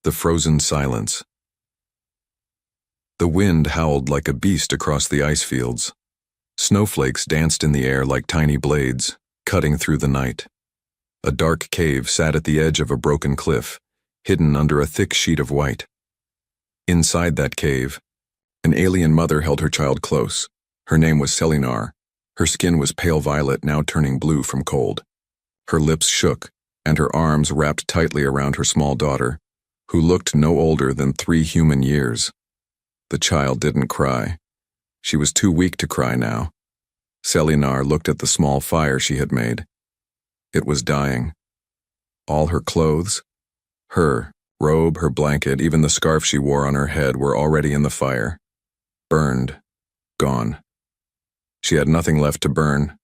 The frozen silence. The wind howled like a beast across the ice fields. Snowflakes danced in the air like tiny blades, cutting through the night. A dark cave sat at the edge of a broken cliff, hidden under a thick sheet of white. Inside that cave, an alien mother held her child close. Her name was Selinar. Her skin was pale violet, now turning blue from cold. Her lips shook, and her arms wrapped tightly around her small daughter, who looked no older than 3 human years. The child didn't cry. She was too weak to cry now. Selinar looked at the small fire she had made. It was dying. All her clothes, her robe, her blanket, even the scarf she wore on her head were already in the fire. Burned. Gone. She had nothing left to burn,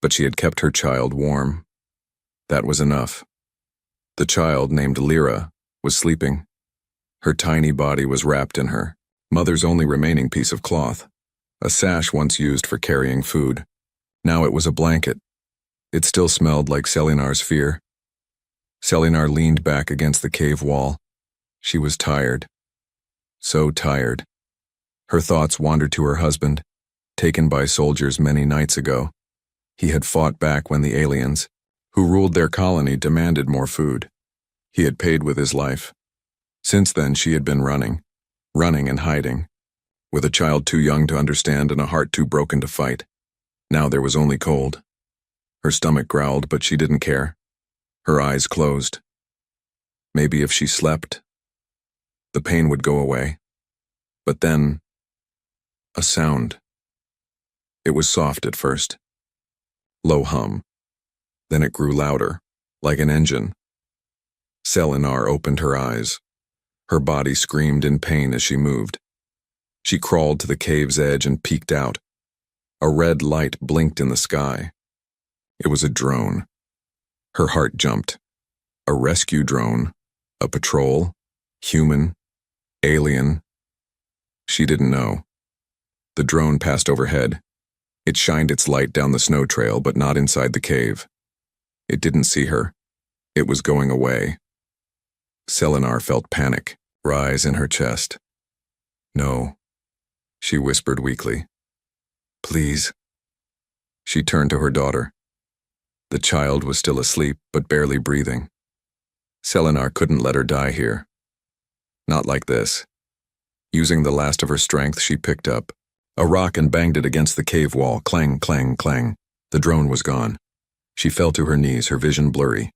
but she had kept her child warm. That was enough. The child, named Lyra, was sleeping. Her tiny body was wrapped in her mother's only remaining piece of cloth, a sash once used for carrying food. Now it was a blanket. It still smelled like Selinar's fear. Selinar leaned back against the cave wall. She was tired. So tired. Her thoughts wandered to her husband, taken by soldiers many nights ago. He had fought back when the aliens, who ruled their colony, demanded more food. He had paid with his life. Since then, she had been running and hiding, with a child too young to understand and a heart too broken to fight. Now there was only cold. Her stomach growled, but she didn't care. Her eyes closed. Maybe if she slept, the pain would go away. But then, a sound. It was soft at first. Low hum. Then it grew louder, like an engine. Selinar opened her eyes. Her body screamed in pain as she moved. She crawled to the cave's edge and peeked out. A red light blinked in the sky. It was a drone. Her heart jumped. A rescue drone, a patrol, human, alien. She didn't know. The drone passed overhead. It shined its light down the snow trail, but not inside the cave. It didn't see her. It was going away. Selinar felt panic rise in her chest. No, she whispered weakly. Please. She turned to her daughter. The child was still asleep, but barely breathing. Selinar couldn't let her die here. Not like this. Using the last of her strength, she picked up a rock and banged it against the cave wall. Clang, clang, clang. The drone was gone. She fell to her knees, her vision blurry.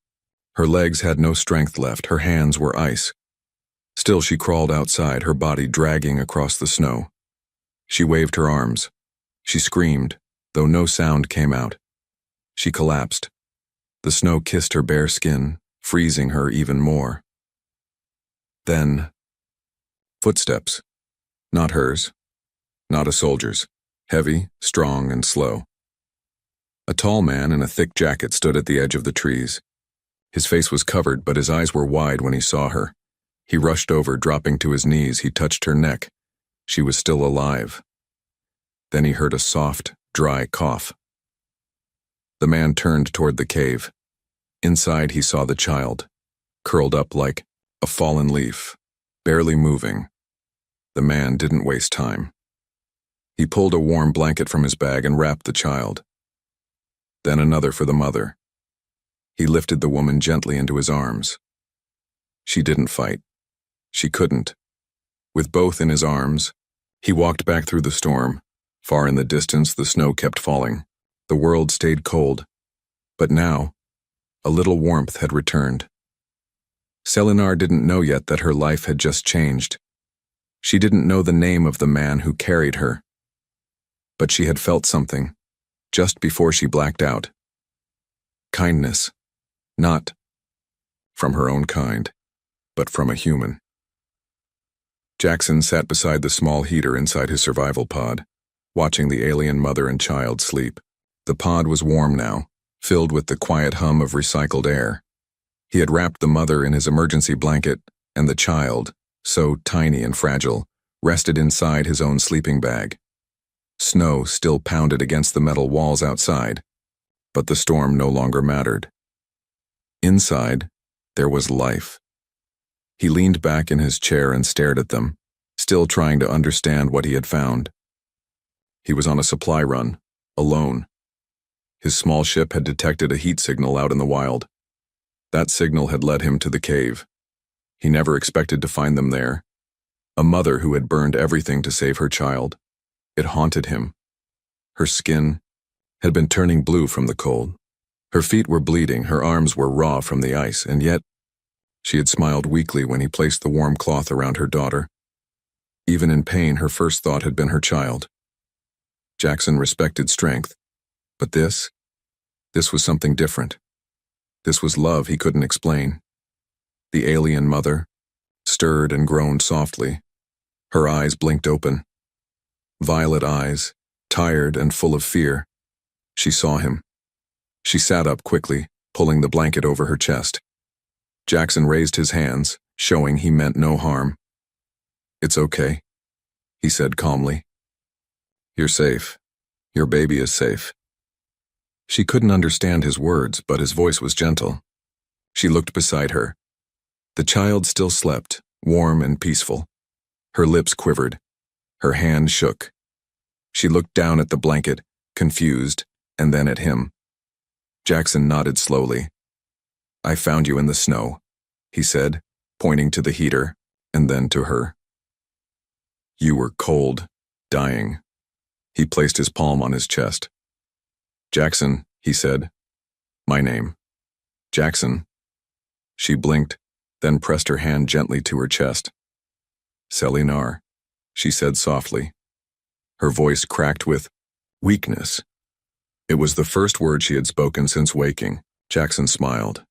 Her legs had no strength left, her hands were ice. Still she crawled outside, her body dragging across the snow. She waved her arms. She screamed, though no sound came out. She collapsed. The snow kissed her bare skin, freezing her even more. Then, footsteps. Not hers. Not a soldier's. Heavy, strong, and slow. A tall man in a thick jacket stood at the edge of the trees. His face was covered, but his eyes were wide when he saw her. He rushed over, dropping to his knees. He touched her neck. She was still alive. Then he heard a soft, dry cough. The man turned toward the cave. Inside he saw the child, curled up like a fallen leaf, barely moving. The man didn't waste time. He pulled a warm blanket from his bag and wrapped the child. Then another for the mother. He lifted the woman gently into his arms. She didn't fight. She couldn't. With both in his arms, he walked back through the storm. Far in the distance, the snow kept falling. The world stayed cold. But now, a little warmth had returned. Selinar didn't know yet that her life had just changed. She didn't know the name of the man who carried her. But she had felt something, just before she blacked out. Kindness. Not from her own kind, but from a human. Jackson sat beside the small heater inside his survival pod, watching the alien mother and child sleep. The pod was warm now, filled with the quiet hum of recycled air. He had wrapped the mother in his emergency blanket, and the child, so tiny and fragile, rested inside his own sleeping bag. Snow still pounded against the metal walls outside, but the storm no longer mattered. Inside, there was life. He leaned back in his chair and stared at them, still trying to understand what he had found. He was on a supply run, alone. His small ship had detected a heat signal out in the wild. That signal had led him to the cave. He never expected to find them there. A mother who had burned everything to save her child. It haunted him. Her skin had been turning blue from the cold. Her feet were bleeding, her arms were raw from the ice, and yet she had smiled weakly when he placed the warm cloth around her daughter. Even in pain, her first thought had been her child. Jackson respected strength, but this was something different. This was love he couldn't explain. The alien mother stirred and groaned softly. Her eyes blinked open. Violet eyes, tired and full of fear. She saw him. She sat up quickly, pulling the blanket over her chest. Jackson raised his hands, showing he meant no harm. "It's okay," he said calmly. "You're safe. Your baby is safe." She couldn't understand his words, but his voice was gentle. She looked beside her. The child still slept, warm and peaceful. Her lips quivered. Her hand shook. She looked down at the blanket, confused, and then at him. Jackson nodded slowly. "I found you in the snow," he said, pointing to the heater, and then to her. "You were cold, dying." He placed his palm on his chest. "Jackson," he said. "My name." "Jackson." She blinked, then pressed her hand gently to her chest. "Selinar," she said softly. Her voice cracked with weakness. It was the first word she had spoken since waking. Jackson smiled.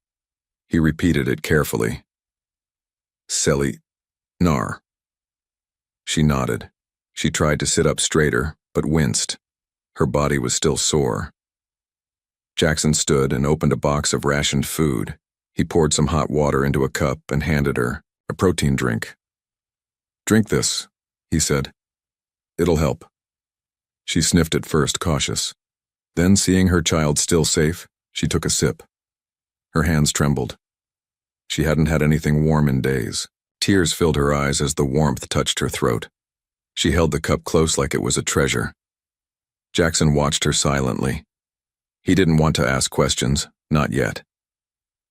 He repeated it carefully. "Selinar." She nodded. She tried to sit up straighter, but winced. Her body was still sore. Jackson stood and opened a box of rationed food. He poured some hot water into a cup and handed her a protein drink. "Drink this," he said. "It'll help." She sniffed at first, cautious. Then, seeing her child still safe, she took a sip. Her hands trembled. She hadn't had anything warm in days. Tears filled her eyes as the warmth touched her throat. She held the cup close like it was a treasure. Jackson watched her silently. He didn't want to ask questions, not yet.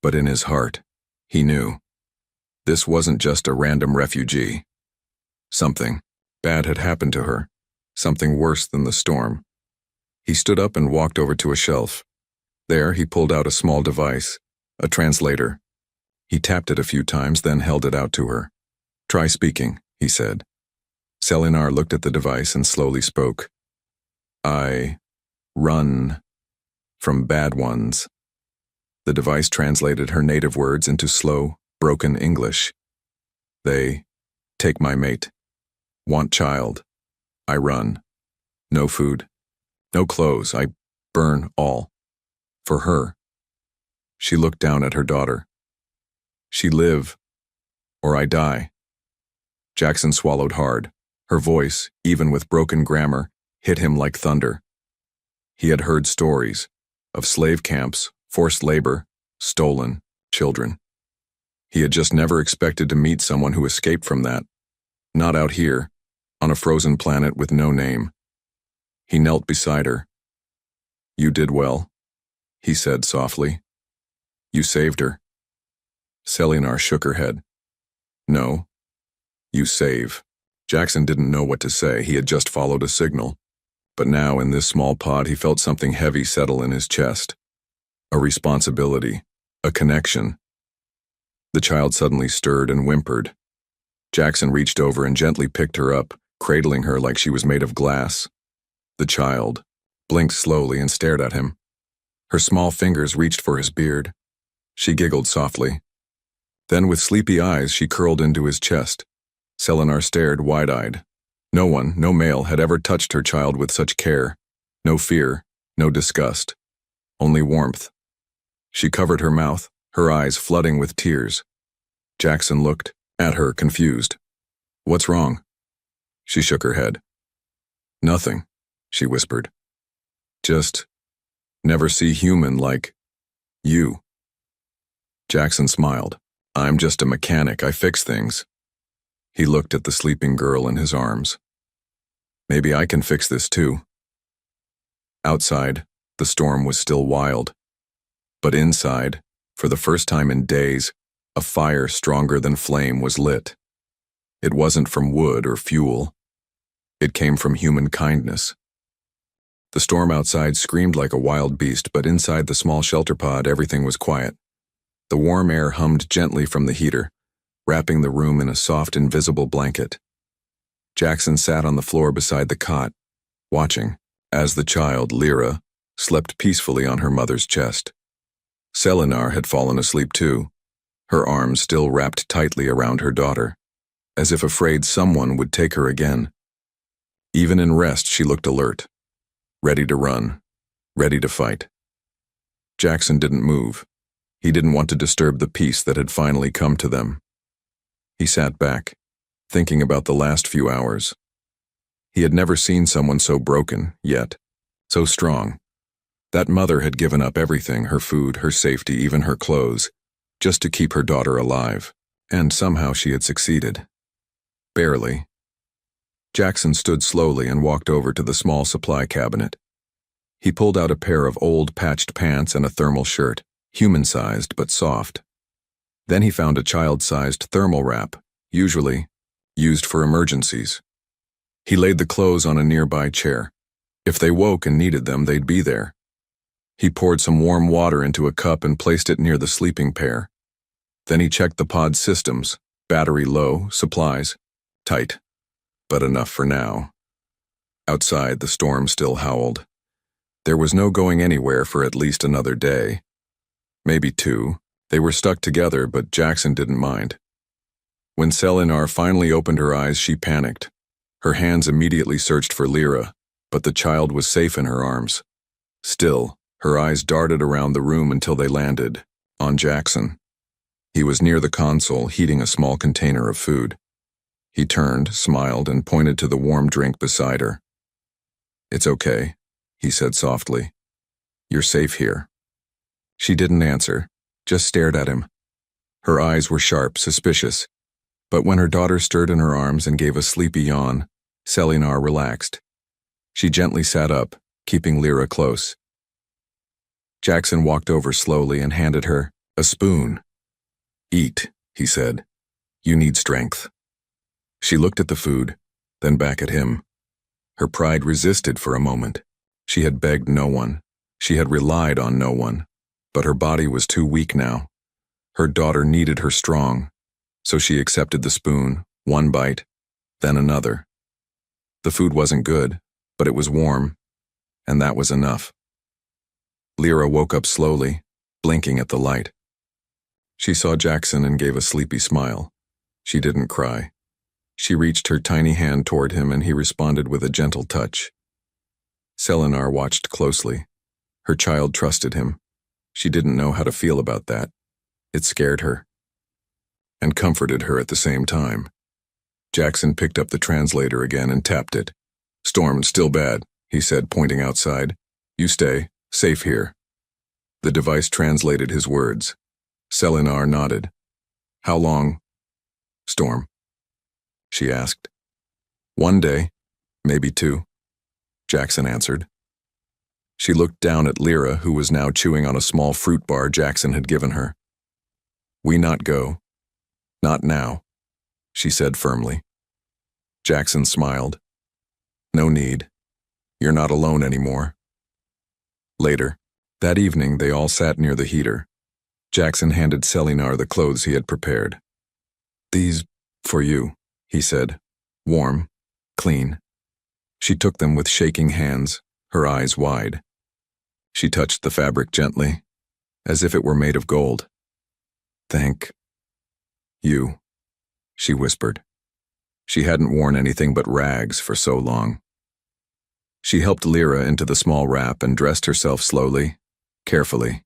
But in his heart, he knew. This wasn't just a random refugee. Something bad had happened to her, something worse than the storm. He stood up and walked over to a shelf. There, he pulled out a small device, a translator. He tapped it a few times, then held it out to her. "Try speaking," he said. Selinar looked at the device and slowly spoke. "I run from bad ones." The device translated her native words into slow, broken English. "They take my mate. Want child. I run. No food. No clothes. I burn all. For her." She looked down at her daughter. "She live, or I die." Jackson swallowed hard. Her voice, even with broken grammar, hit him like thunder. He had heard stories of slave camps, forced labor, stolen children. He had just never expected to meet someone who escaped from that. Not out here, on a frozen planet with no name. He knelt beside her. "You did well," he said softly. "You saved her." Selinar shook her head. "No. You save." Jackson didn't know what to say. He had just followed a signal. But now, in this small pod, he felt something heavy settle in his chest. A responsibility. A connection. The child suddenly stirred and whimpered. Jackson reached over and gently picked her up, cradling her like she was made of glass. The child blinked slowly and stared at him. Her small fingers reached for his beard. She giggled softly. Then, with sleepy eyes, she curled into his chest. Selinar stared wide-eyed. No one, no male, had ever touched her child with such care. No fear, no disgust. Only warmth. She covered her mouth, her eyes flooding with tears. Jackson looked at her, confused. "What's wrong?" She shook her head. "Nothing," she whispered. "Just never see human like you." Jackson smiled, I'm just a mechanic, I fix things. He looked at the sleeping girl in his arms. Maybe I can fix this too. Outside, the storm was still wild. But inside, for the first time in days, a fire stronger than flame was lit. It wasn't from wood or fuel. It came from human kindness. The storm outside screamed like a wild beast, but inside the small shelter pod, everything was quiet. The warm air hummed gently from the heater, wrapping the room in a soft, invisible blanket. Jackson sat on the floor beside the cot, watching, as the child, Lyra, slept peacefully on her mother's chest. Selinar had fallen asleep too, her arms still wrapped tightly around her daughter, as if afraid someone would take her again. Even in rest, she looked alert, ready to run, ready to fight. Jackson didn't move. He didn't want to disturb the peace that had finally come to them. He sat back, thinking about the last few hours. He had never seen someone so broken, yet so strong. That mother had given up everything, her food, her safety, even her clothes, just to keep her daughter alive, and somehow she had succeeded. Barely. Jackson stood slowly and walked over to the small supply cabinet. He pulled out a pair of old patched pants and a thermal shirt, human-sized but soft. Then he found a child-sized thermal wrap, usually used for emergencies. He laid the clothes on a nearby chair. If they woke and needed them, they'd be there. He poured some warm water into a cup and placed it near the sleeping pair. Then he checked the pod's systems, battery low, supplies tight, but enough for now. Outside, the storm still howled. There was no going anywhere for at least another day. Maybe two. They were stuck together, but Jackson didn't mind. When Selinar finally opened her eyes, she panicked. Her hands immediately searched for Lyra, but the child was safe in her arms. Still, her eyes darted around the room until they landed on Jackson. He was near the console, heating a small container of food. He turned, smiled, and pointed to the warm drink beside her. "It's okay," he said softly. "You're safe here." She didn't answer, just stared at him. Her eyes were sharp, suspicious, but when her daughter stirred in her arms and gave a sleepy yawn, Selinar relaxed. She gently sat up, keeping Lyra close. Jackson walked over slowly and handed her a spoon. "Eat," he said. "You need strength." She looked at the food, then back at him. Her pride resisted for a moment. She had begged no one. She had relied on no one. But her body was too weak now. Her daughter needed her strong, so she accepted the spoon, one bite, then another. The food wasn't good, but it was warm, and that was enough. Lyra woke up slowly, blinking at the light. She saw Jackson and gave a sleepy smile. She didn't cry. She reached her tiny hand toward him and he responded with a gentle touch. Selinar watched closely. Her child trusted him. She didn't know how to feel about that. It scared her and comforted her at the same time. Jackson picked up the translator again and tapped it. "Storm still bad," he said, pointing outside. "You stay safe here." The device translated his words. Selinar nodded. "How long?" "Storm?" she asked. "One day, maybe two," Jackson answered. She looked down at Lyra, who was now chewing on a small fruit bar Jackson had given her. "We not go. Not now," she said firmly. Jackson smiled. "No need. You're not alone anymore." Later, that evening, they all sat near the heater. Jackson handed Selinar the clothes he had prepared. "These, for you," he said. "Warm, clean." She took them with shaking hands, her eyes wide. She touched the fabric gently, as if it were made of gold. "Thank you," she whispered. She hadn't worn anything but rags for so long. She helped Lyra into the small wrap and dressed herself slowly, carefully.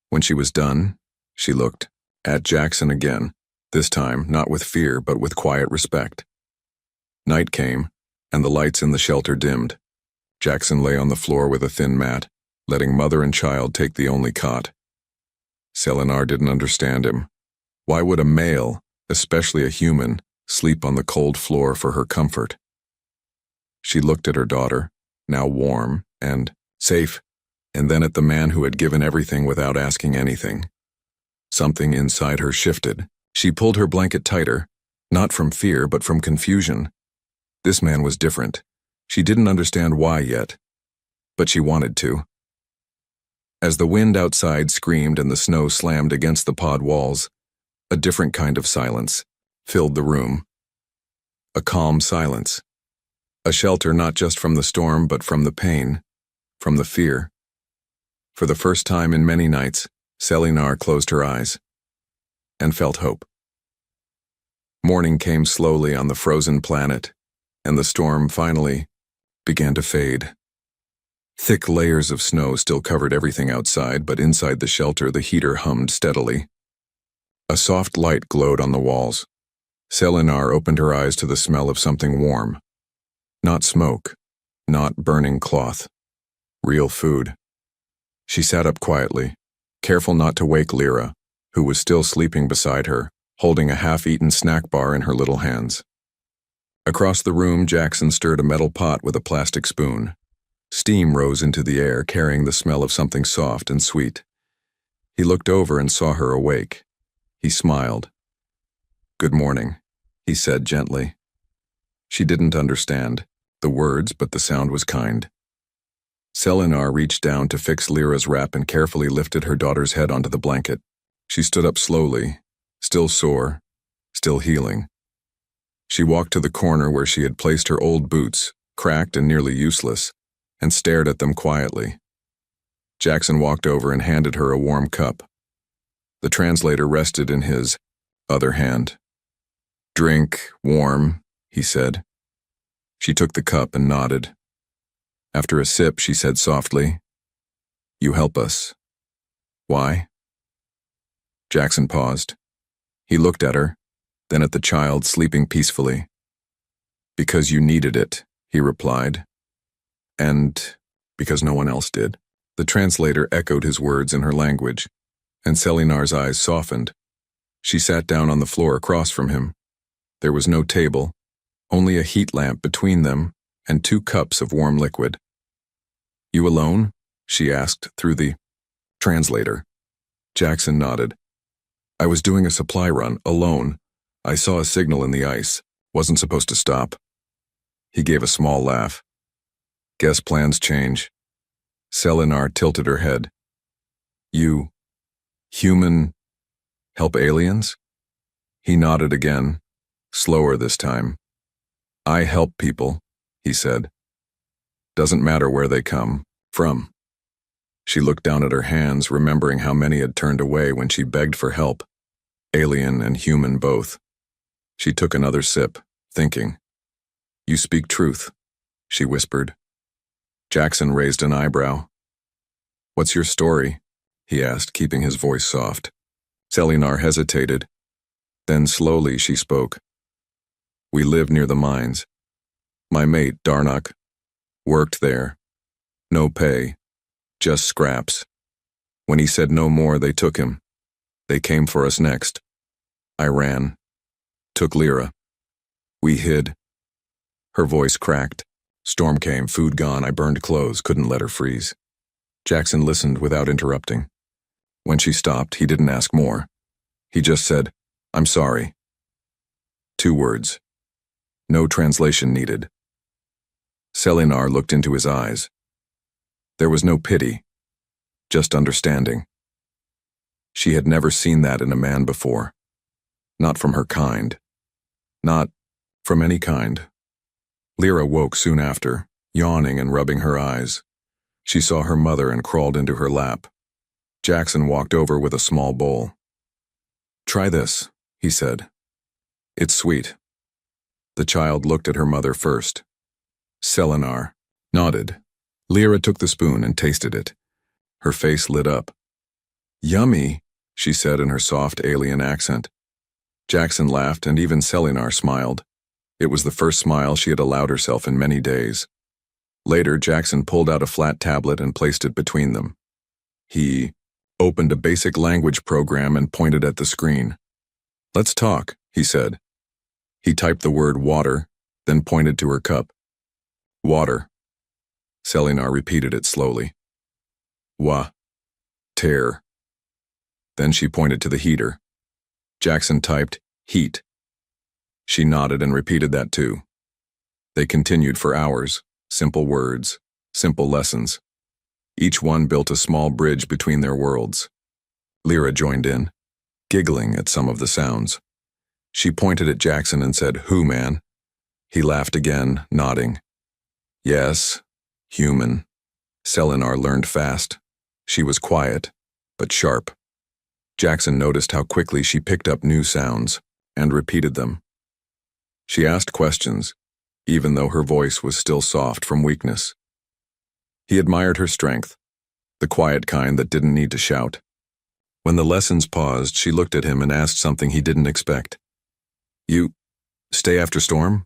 When she was done, she looked at Jackson again, this time not with fear but with quiet respect. Night came, and the lights in the shelter dimmed. Jackson lay on the floor with a thin mat, letting mother and child take the only cot. Selinar didn't understand him. Why would a male, especially a human, sleep on the cold floor for her comfort? She looked at her daughter, now warm and safe, and then at the man who had given everything without asking anything. Something inside her shifted. She pulled her blanket tighter, not from fear but from confusion. This man was different. She didn't understand why yet, but she wanted to. As the wind outside screamed and the snow slammed against the pod walls, a different kind of silence filled the room. A calm silence. A shelter not just from the storm but from the pain, from the fear. For the first time in many nights, Selinar closed her eyes and felt hope. Morning came slowly on the frozen planet, and the storm finally began to fade. Thick layers of snow still covered everything outside, but inside the shelter the heater hummed steadily. A soft light glowed on the walls. Selinar opened her eyes to the smell of something warm. Not smoke, not burning cloth. Real food. She sat up quietly, careful not to wake Lyra, who was still sleeping beside her, holding a half-eaten snack bar in her little hands. Across the room, Jackson stirred a metal pot with a plastic spoon. Steam rose into the air, carrying the smell of something soft and sweet. He looked over and saw her awake. He smiled. "Good morning," he said gently. She didn't understand the words, but the sound was kind. Selinar reached down to fix Lyra's wrap and carefully lifted her daughter's head onto the blanket. She stood up slowly, still sore, still healing. She walked to the corner where she had placed her old boots, cracked and nearly useless, and stared at them quietly. Jackson walked over and handed her a warm cup. The translator rested in his other hand. "Drink, warm," he said. She took the cup and nodded. After a sip, she said softly, "You help us. Why?" Jackson paused. He looked at her, then at the child sleeping peacefully. "Because you needed it," he replied. "And because no one else did." The translator echoed his words in her language, and Selinar's eyes softened. She sat down on the floor across from him. There was no table, only a heat lamp between them and 2 cups of warm liquid. "You alone?" she asked through the translator. Jackson nodded. "I was doing a supply run, alone. I saw a signal in the ice. Wasn't supposed to stop." He gave a small laugh. "Guess plans change." Selinar tilted her head. "You, human, help aliens?" He nodded again, slower this time. "I help people," he said. "Doesn't matter where they come from." She looked down at her hands, remembering how many had turned away when she begged for help, alien and human both. She took another sip, thinking. "You speak truth," she whispered. Jackson raised an eyebrow. "What's your story?" he asked, keeping his voice soft. Selinar hesitated. Then slowly she spoke. "We live near the mines. My mate, Darnak, worked there. No pay, just scraps. When he said no more, they took him. They came for us next. I ran. Took Lyra. We hid." Her voice cracked. "Storm came, food gone, I burned clothes, couldn't let her freeze." Jackson listened without interrupting. When she stopped, he didn't ask more. He just said, "I'm sorry." 2 words. No translation needed. Selinar looked into his eyes. There was no pity, just understanding. She had never seen that in a man before. Not from her kind. Not from any kind. Lyra woke soon after, yawning and rubbing her eyes. She saw her mother and crawled into her lap. Jackson walked over with a small bowl. "Try this," he said. "It's sweet." The child looked at her mother first. Selinar nodded. Lyra took the spoon and tasted it. Her face lit up. "Yummy," she said in her soft alien accent. Jackson laughed, and even Selinar smiled. It was the first smile she had allowed herself in many days. Later, Jackson pulled out a flat tablet and placed it between them. He opened a basic language program and pointed at the screen. Let's talk, he said. He typed the word water, then pointed to her cup. Water. Selinar repeated it slowly. Tear. Then she pointed to the heater. Jackson typed, heat. She nodded and repeated that too. They continued for hours, simple words, simple lessons. Each one built a small bridge between their worlds. Lyra joined in, giggling at some of the sounds. She pointed at Jackson and said, "Who, man?" He laughed again, nodding. Yes, human. Selinar learned fast. She was quiet, but sharp. Jackson noticed how quickly she picked up new sounds and repeated them. She asked questions, even though her voice was still soft from weakness. He admired her strength, the quiet kind that didn't need to shout. When the lessons paused, she looked at him and asked something he didn't expect. You stay after storm?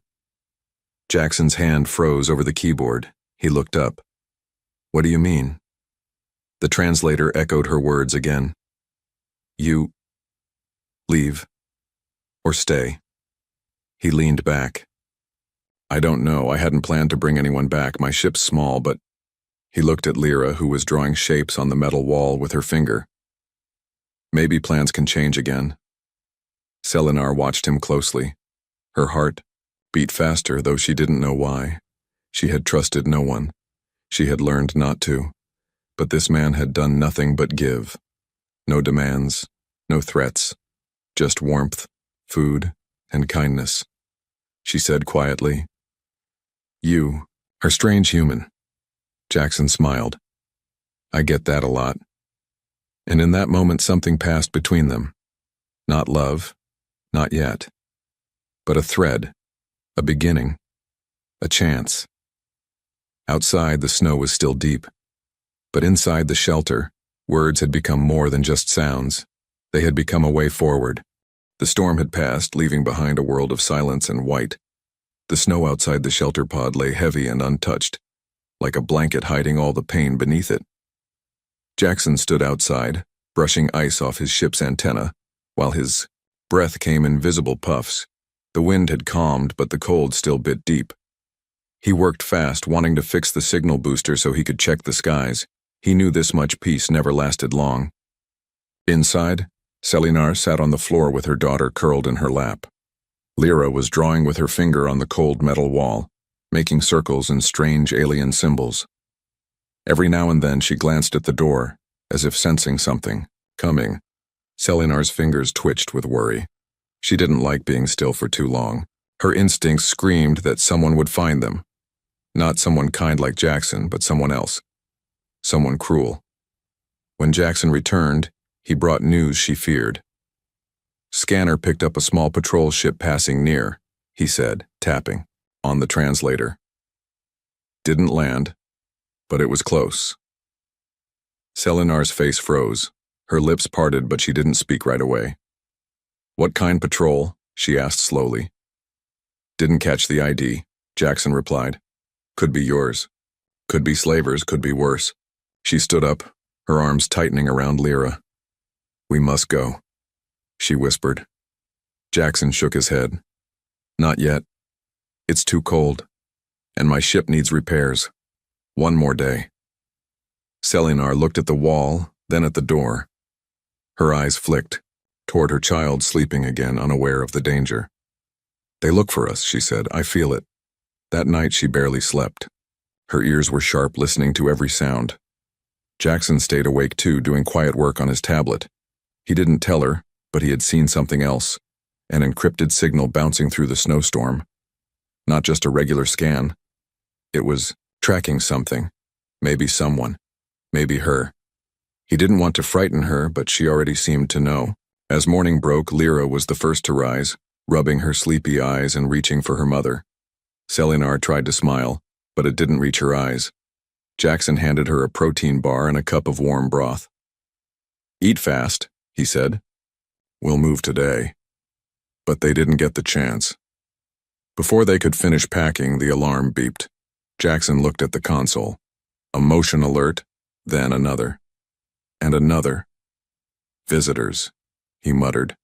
Jackson's hand froze over the keyboard. He looked up. What do you mean? The translator echoed her words again. You leave or stay. He leaned back. I don't know. I hadn't planned to bring anyone back. My ship's small, but... He looked at Lyra, who was drawing shapes on the metal wall with her finger. Maybe plans can change again. Selinar watched him closely. Her heart beat faster, though she didn't know why. She had trusted no one. She had learned not to. But this man had done nothing but give. No demands, no threats, just warmth, food, and kindness. She said quietly, You are strange human. Jackson smiled. I get that a lot. And in that moment something passed between them. Not love, not yet. But a thread, a beginning, a chance. Outside, the snow was still deep. But inside the shelter, words had become more than just sounds. They had become a way forward. The storm had passed, leaving behind a world of silence and white. The snow outside the shelter pod lay heavy and untouched, like a blanket hiding all the pain beneath it. Jackson stood outside, brushing ice off his ship's antenna, while his breath came in visible puffs. The wind had calmed, but the cold still bit deep. He worked fast, wanting to fix the signal booster so he could check the skies. He knew this much peace never lasted long. Inside, Selinar sat on the floor with her daughter curled in her lap. Lyra was drawing with her finger on the cold metal wall, making circles and strange alien symbols. Every now and then she glanced at the door, as if sensing something coming. Selinar's fingers twitched with worry. She didn't like being still for too long. Her instincts screamed that someone would find them. Not someone kind like Jackson, but someone else. Someone cruel. When Jackson returned, he brought news she feared. Scanner picked up a small patrol ship passing near, he said, tapping on the translator. Didn't land, but it was close. Selinar's face froze. Her lips parted, but she didn't speak right away. What kind patrol? She asked slowly. Didn't catch the ID, Jackson replied. Could be yours. Could be slavers, could be worse. She stood up, her arms tightening around Lyra. We must go, she whispered. Jackson shook his head. Not yet. It's too cold, and my ship needs repairs. One more day. Selinar looked at the wall, then at the door. Her eyes flicked, toward her child sleeping again, unaware of the danger. They look for us, she said. I feel it. That night she barely slept. Her ears were sharp, listening to every sound. Jackson stayed awake too, doing quiet work on his tablet. He didn't tell her, but he had seen something else, an encrypted signal bouncing through the snowstorm. Not just a regular scan. It was tracking something, maybe someone, maybe her. He didn't want to frighten her, but she already seemed to know. As morning broke, Lyra was the first to rise, rubbing her sleepy eyes and reaching for her mother. Selinar tried to smile, but it didn't reach her eyes. Jackson handed her a protein bar and a cup of warm broth. Eat fast, he said. We'll move today. But they didn't get the chance. Before they could finish packing, the alarm beeped. Jackson looked at the console. A motion alert, then another. And another. Visitors, he muttered.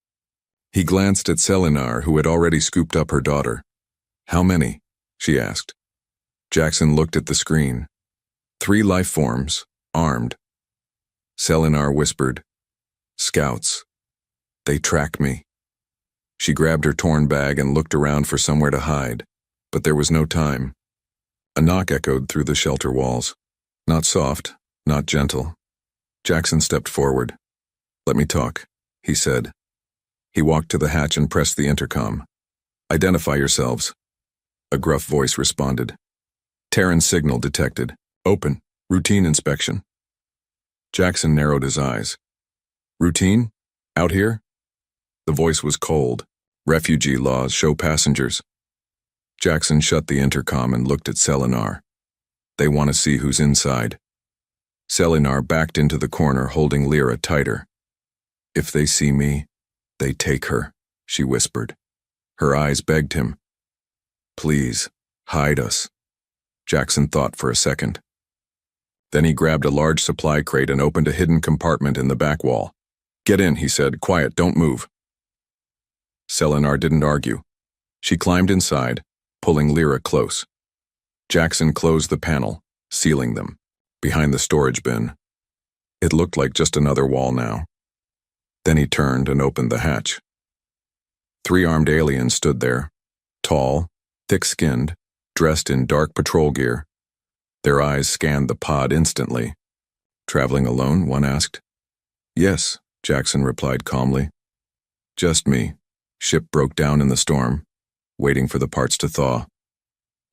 He glanced at Selinar, who had already scooped up her daughter. "How many?" she asked. Jackson looked at the screen. 3 life forms, armed. Selinar whispered, "Scouts. They track me." She grabbed her torn bag and looked around for somewhere to hide, but there was no time. A knock echoed through the shelter walls. Not soft, not gentle. Jackson stepped forward. "Let me talk," he said. He walked to the hatch and pressed the intercom. "Identify yourselves." A gruff voice responded. "Terran signal detected. Open. Routine inspection." Jackson narrowed his eyes. "Routine? Out here?" The voice was cold. "Refugee laws show passengers." Jackson shut the intercom and looked at Selinar. "They want to see who's inside." Selinar backed into the corner, holding Lyra tighter. "If they see me, they take her," she whispered. Her eyes begged him. "Please, hide us." Jackson thought for a second. Then he grabbed a large supply crate and opened a hidden compartment in the back wall. "Get in," he said. "Quiet, don't move." Selinar didn't argue. She climbed inside, pulling Lyra close. Jackson closed the panel, sealing them, behind the storage bin. It looked like just another wall now. Then he turned and opened the hatch. 3 armed aliens stood there, tall, thick-skinned, dressed in dark patrol gear. Their eyes scanned the pod instantly. "Traveling alone?" one asked. "Yes," Jackson replied calmly. "Just me. Ship broke down in the storm, waiting for the parts to thaw."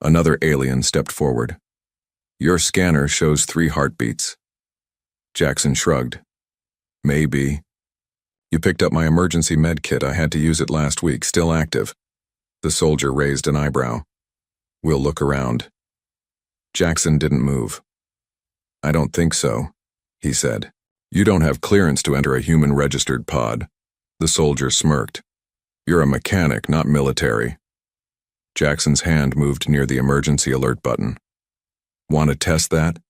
Another alien stepped forward. "Your scanner shows 3 heartbeats." Jackson shrugged. "Maybe. You picked up my emergency med kit. I had to use it last week, still active." The soldier raised an eyebrow. "We'll look around." Jackson didn't move. "I don't think so," he said. "You don't have clearance to enter a human-registered pod." The soldier smirked. "You're a mechanic, not military." Jackson's hand moved near the emergency alert button. "Want to test that?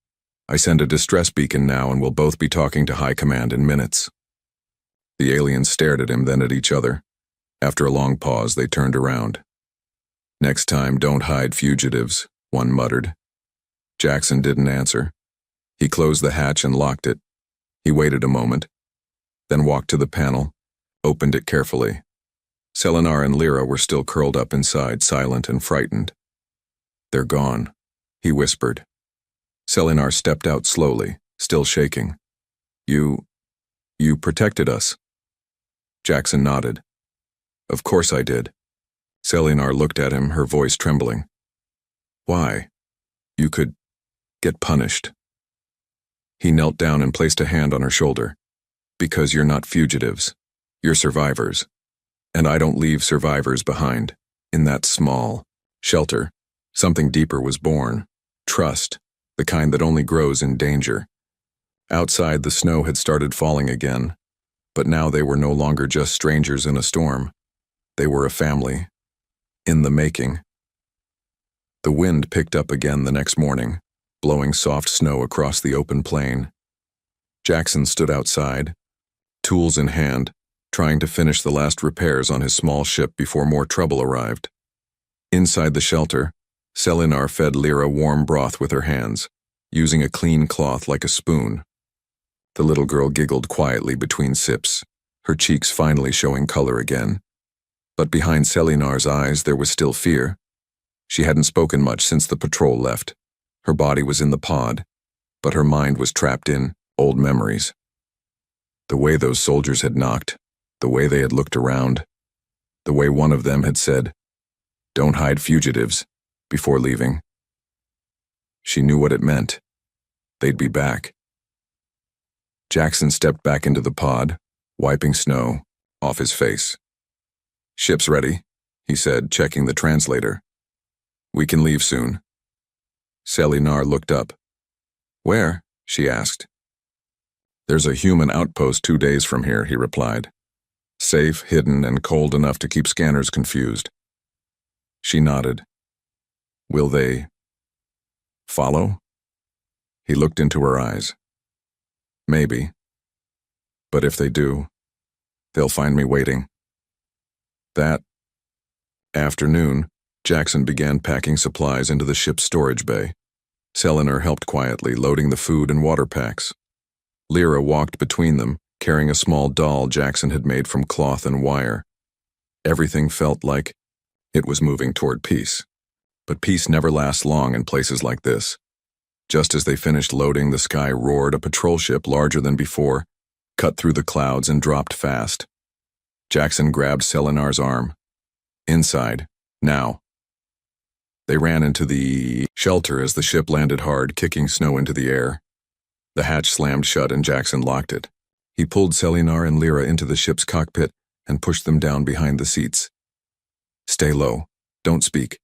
I send a distress beacon now and we'll both be talking to High Command in minutes." The aliens stared at him, then at each other. After a long pause, they turned around. "Next time, don't hide fugitives," one muttered. Jackson didn't answer. He closed the hatch and locked it. He waited a moment, then walked to the panel, opened it carefully. Selinar and Lyra were still curled up inside, silent and frightened. "They're gone," he whispered. Selinar stepped out slowly, still shaking. You protected us." Jackson nodded. "Of course I did." Selinar looked at him, her voice trembling. "Why? You could get punished." He knelt down and placed a hand on her shoulder. "Because you're not fugitives. You're survivors. And I don't leave survivors behind." In that small shelter, something deeper was born. Trust, the kind that only grows in danger. Outside, the snow had started falling again, but now they were no longer just strangers in a storm. They were a family. In the making. The wind picked up again the next morning, blowing soft snow across the open plain. Jackson stood outside, tools in hand, trying to finish the last repairs on his small ship before more trouble arrived. Inside the shelter, Selinar fed Lyra warm broth with her hands, using a clean cloth like a spoon. The little girl giggled quietly between sips, her cheeks finally showing color again. But behind Selinar's eyes there was still fear. She hadn't spoken much since the patrol left. Her body was in the pod, but her mind was trapped in old memories. The way those soldiers had knocked, the way they had looked around, the way one of them had said, "Don't hide fugitives," before leaving. She knew what it meant. They'd be back. Jackson stepped back into the pod, wiping snow off his face. "Ship's ready," he said, checking the translator. "We can leave soon." Selinar looked up. "Where?" she asked. "There's a human outpost 2 days from here," he replied. "Safe, hidden, and cold enough to keep scanners confused." She nodded. "Will they follow?" He looked into her eyes. "Maybe. But if they do, they'll find me waiting." That afternoon, Jackson began packing supplies into the ship's storage bay. Selinar helped quietly, loading the food and water packs. Lyra walked between them, carrying a small doll Jackson had made from cloth and wire. Everything felt like it was moving toward peace. But peace never lasts long in places like this. Just as they finished loading, the sky roared. A patrol ship larger than before cut through the clouds and dropped fast. Jackson grabbed Selinar's arm. Inside, now. They ran into the shelter as the ship landed hard, kicking snow into the air. The hatch slammed shut and Jackson locked it. He pulled Selinar and Lyra into the ship's cockpit and pushed them down behind the seats. Stay low. Don't speak.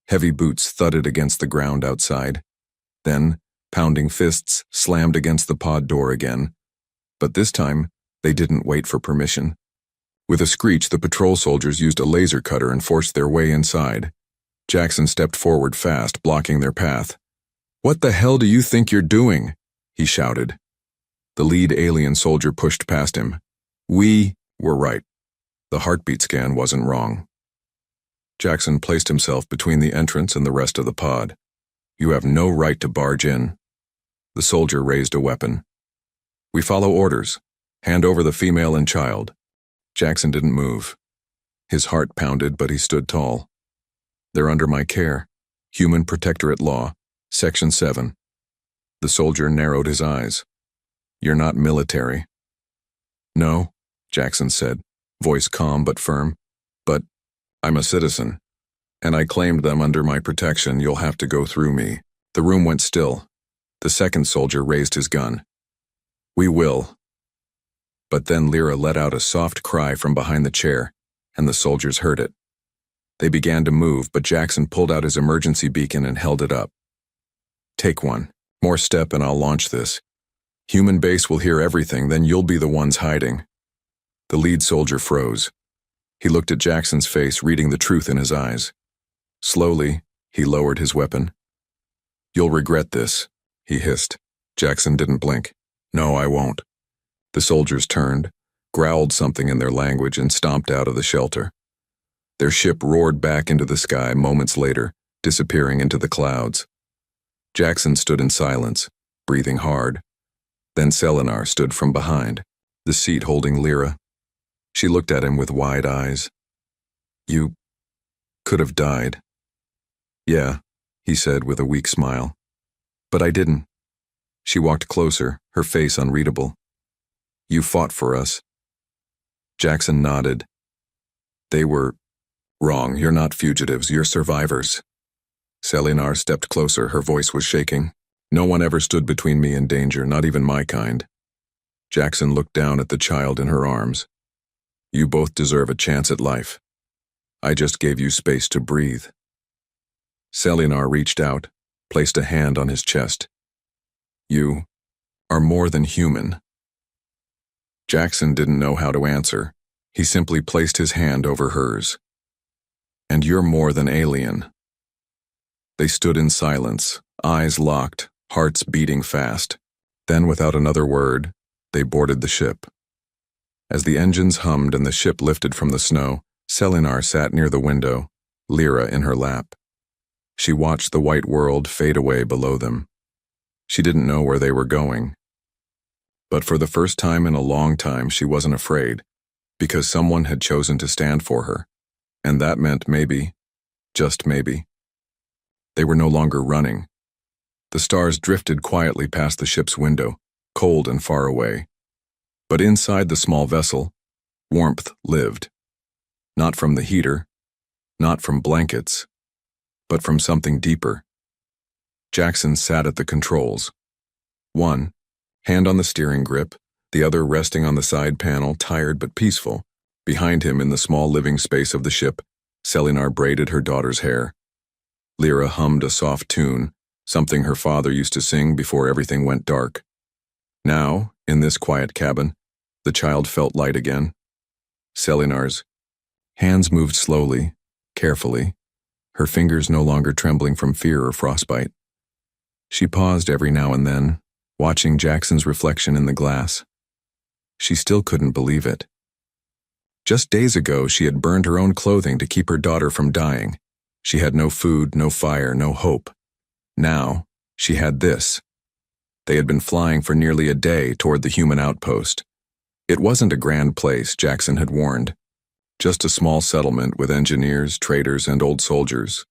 Heavy boots thudded against the ground outside. Then, pounding fists slammed against the pod door again. But this time, they didn't wait for permission. With a screech, the patrol soldiers used a laser cutter and forced their way inside. Jackson stepped forward fast, blocking their path. "What the hell do you think you're doing?" he shouted. The lead alien soldier pushed past him. "We were right. The heartbeat scan wasn't wrong." Jackson placed himself between the entrance and the rest of the pod. "You have no right to barge in." The soldier raised a weapon. "We follow orders. Hand over the female and child." Jackson didn't move. His heart pounded, but he stood tall. "They're under my care. Human Protectorate Law, Section 7. The soldier narrowed his eyes. "You're not military." "No," Jackson said, voice calm but firm. "But I'm a citizen, and I claimed them under my protection. You'll have to go through me." The room went still. The second soldier raised his gun. "We will." But then Lyra let out a soft cry from behind the chair, and the soldiers heard it. They began to move, but Jackson pulled out his emergency beacon and held it up. "Take one. More step and I'll launch this. Human base will hear everything, then you'll be the ones hiding." The lead soldier froze. He looked at Jackson's face, reading the truth in his eyes. Slowly, he lowered his weapon. "You'll regret this," he hissed. Jackson didn't blink. "No, I won't." The soldiers turned, growled something in their language, and stomped out of the shelter. Their ship roared back into the sky moments later, disappearing into the clouds. Jackson stood in silence, breathing hard. Then Selinar stood from behind, the seat holding Lyra. She looked at him with wide eyes. "You could have died." "Yeah," he said with a weak smile. "But I didn't." She walked closer, her face unreadable. "You fought for us." Jackson nodded. "They were wrong. You're not fugitives, you're survivors." Selinar stepped closer, her voice was shaking. "No one ever stood between me and danger, not even my kind." Jackson looked down at the child in her arms. "You both deserve a chance at life. I just gave you space to breathe." Selinar reached out, placed a hand on his chest. "You are more than human." Jackson didn't know how to answer. He simply placed his hand over hers. "And you're more than alien." They stood in silence, eyes locked, hearts beating fast. Then, without another word, they boarded the ship. As the engines hummed and the ship lifted from the snow, Selinar sat near the window, Lyra in her lap. She watched the white world fade away below them. She didn't know where they were going. But for the first time in a long time, she wasn't afraid, because someone had chosen to stand for her. And that meant maybe, just maybe, they were no longer running. The stars drifted quietly past the ship's window, cold and far away. But inside the small vessel, warmth lived. Not from the heater, not from blankets, but from something deeper. Jackson sat at the controls. One hand on the steering grip, the other resting on the side panel, tired but peaceful. Behind him, in the small living space of the ship, Selinar braided her daughter's hair. Lyra hummed a soft tune, something her father used to sing before everything went dark. Now, in this quiet cabin, the child felt light again. Selinar's hands moved slowly, carefully, her fingers no longer trembling from fear or frostbite. She paused every now and then, watching Jackson's reflection in the glass. She still couldn't believe it. Just days ago, she had burned her own clothing to keep her daughter from dying. She had no food, no fire, no hope. Now, she had this. They had been flying for nearly a day toward the human outpost. It wasn't a grand place, Jackson had warned. Just a small settlement with engineers, traders, and old soldiers.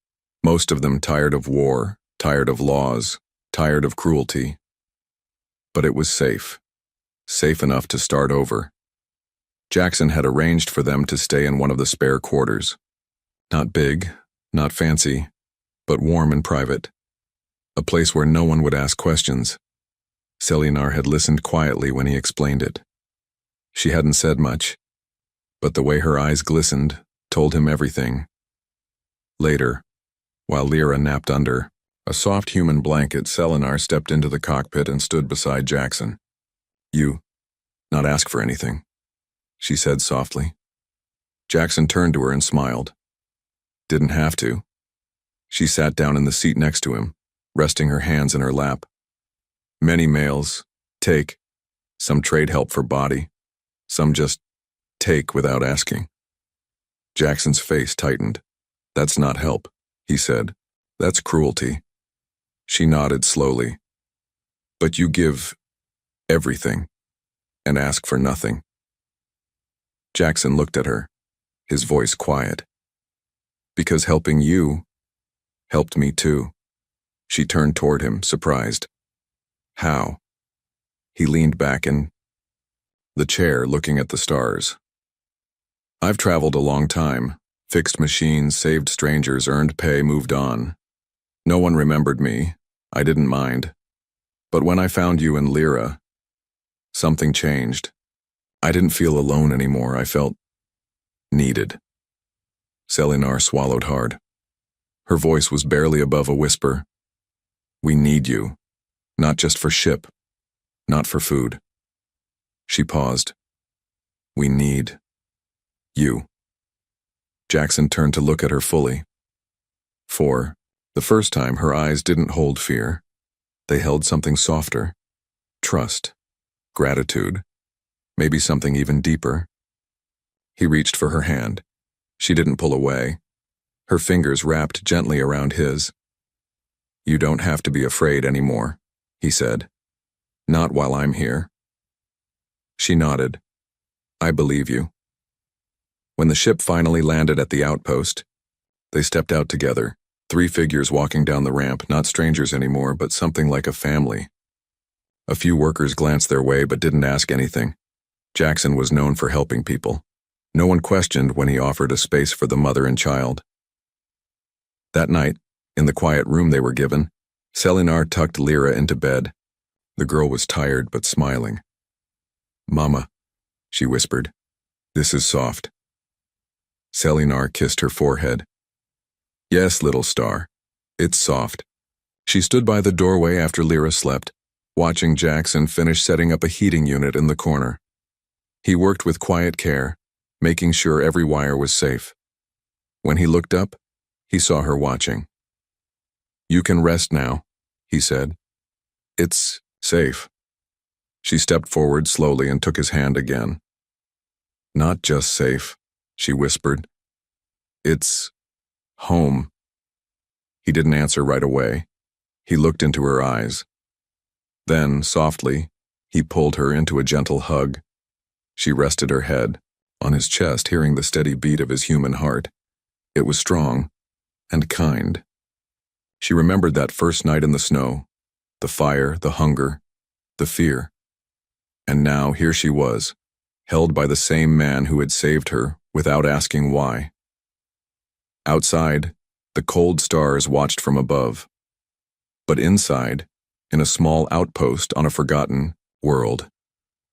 Most of them tired of war, tired of laws, tired of cruelty. But it was safe. Safe enough to start over. Jackson had arranged for them to stay in one of the spare quarters. Not big, not fancy, but warm and private. A place where no one would ask questions. Selinar had listened quietly when he explained it. She hadn't said much, but the way her eyes glistened told him everything. Later, while Lyra napped under a soft human blanket, Selinar stepped into the cockpit and stood beside Jackson. "You, not ask for anything," she said softly. Jackson turned to her and smiled. "Didn't have to." She sat down in the seat next to him, resting her hands in her lap. "Many males take, some trade help for body, some just take without asking." Jackson's face tightened. "That's not help," he said. "That's cruelty." She nodded slowly. "But you give everything and ask for nothing." Jackson looked at her, his voice quiet. "Because helping you helped me too." She turned toward him, surprised. "How?" He leaned back in the chair, looking at the stars. "I've traveled a long time, fixed machines, saved strangers, earned pay, moved on. No one remembered me. I didn't mind. But when I found you and Lyra, something changed. I didn't feel alone anymore. I felt needed." Selinar swallowed hard. Her voice was barely above a whisper. "We need you. Not just for ship. Not for food." She paused. "We need you." Jackson turned to look at her fully. For the first time, her eyes didn't hold fear. They held something softer. Trust. Gratitude. Maybe something even deeper. He reached for her hand. She didn't pull away. Her fingers wrapped gently around his. "You don't have to be afraid anymore," he said. "Not while I'm here." She nodded. "I believe you." When the ship finally landed at the outpost, they stepped out together, 3 figures walking down the ramp, not strangers anymore, but something like a family. A few workers glanced their way but didn't ask anything. Jackson was known for helping people. No one questioned when he offered a space for the mother and child. That night, in the quiet room they were given, Selinar tucked Lyra into bed. The girl was tired but smiling. "Mama," she whispered, "this is soft." Selinar kissed her forehead. "Yes, little star. It's soft." She stood by the doorway after Lyra slept, watching Jackson finish setting up a heating unit in the corner. He worked with quiet care, making sure every wire was safe. When he looked up, he saw her watching. "You can rest now," he said. "It's safe." She stepped forward slowly and took his hand again. "Not just safe," she whispered. "It's home." He didn't answer right away. He looked into her eyes. Then, softly, he pulled her into a gentle hug. She rested her head on his chest, hearing the steady beat of his human heart. It was strong and kind. She remembered that first night in the snow, the fire, the hunger, the fear. And now here she was, held by the same man who had saved her without asking why. Outside, the cold stars watched from above. But inside, in a small outpost on a forgotten world,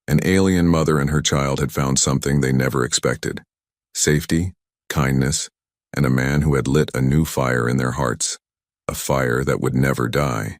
an alien mother and her child had found something they never expected: safety, kindness, and a man who had lit a new fire in their hearts, a fire that would never die.